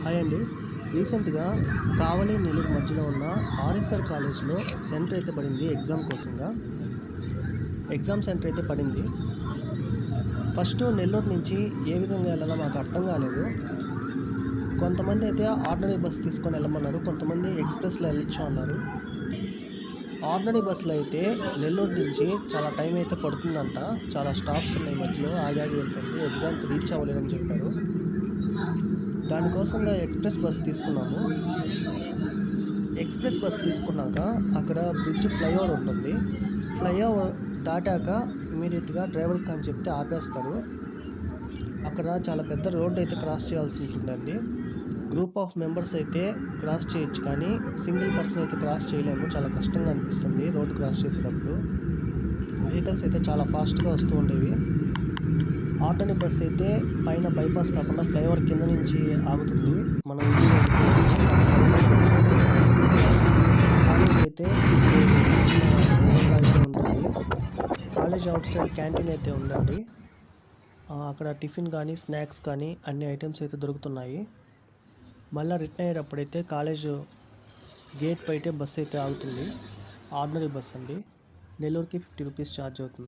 Hi అండి. రీసెంట్‌గా కావలి, నెల్లూరు మధ్యలో ఉన్న ఆర్ఎస్ఆర్ కాలేజ్‌లో సెంటర్ అయితే పడింది ఎగ్జామ్ కోసంగా. ఎగ్జామ్ సెంటర్ అయితే పడింది. ఫస్ట్ నెల్లూరు నుంచి ఏ విధంగా వెళ్ళాలో మాకు అర్థం కాలేదు. కొంతమంది అయితే ఆర్డినరీ బస్ తీసుకొని వెళ్ళమన్నారు. కొంతమంది ఎక్స్‌ప్రెస్‌లో వెళ్ళొచ్చు అన్నారు. ఆర్డినరీ బస్సులో అయితే నెల్లూరు నుంచి చాలా టైం అయితే పడుతుందంట. చాలా స్టాప్స్ ఉన్నాయి మధ్యలో. ఆగి ఆగి వెళ్తుంది. ఎగ్జామ్‌కి రీచ్ అవ్వలేదని చెప్పారు. దానికోసంగా ఎక్స్‌ప్రెస్ బస్ తీసుకున్నాము. ఎక్స్‌ప్రెస్ బస్ తీసుకున్నాక అక్కడ బ్రిడ్జ్ ఫ్లైఓవర్ ఉంటుంది. ఫ్లైఓవర్ దాటాక ఇమ్మీడియేట్‌గా డ్రైవర్‌కి అని చెప్తే ఆపేస్తారు. అక్కడ చాలా పెద్ద రోడ్ అయితే క్రాస్ చేయాల్సి ఉంటుందండి. గ్రూప్ ఆఫ్ మెంబర్స్ అయితే క్రాస్ చేయొచ్చు, కానీ సింగిల్ పర్సన్ అయితే క్రాస్ చేయలేము. చాలా కష్టంగా అనిపిస్తుంది రోడ్ క్రాస్ చేసేటప్పుడు. వెహికల్స్ అయితే చాలా ఫాస్ట్‌గా వస్తూ ఉండేవి. ఆర్డినరీ బస్ అయితే పైన బైపాస్ కాకుండా ఫ్లైఓవర్ కింద నుంచి ఆగుతుంది. మనం ఈజీగా కాలేజ్ అయితే ఇప్పుడు చూసిన విధంగా అయితే ఉంటుంది. కాలేజ్ అవుట్ సైడ్ క్యాంటీన్ అయితే ఉందండి. అక్కడ టిఫిన్ కానీ, స్నాక్స్ కానీ అన్ని ఐటమ్స్ అయితే దొరుకుతున్నాయి. మళ్ళీ రిటర్న్ అయ్యేటప్పుడైతే కాలేజ్ గేట్ బయటే బస్సు అయితే ఆగుతుంది. ఆర్డినరీ బస్ అండి. నెల్లూరుకి 50 రూపీస్ ఛార్జ్ అవుతుంది.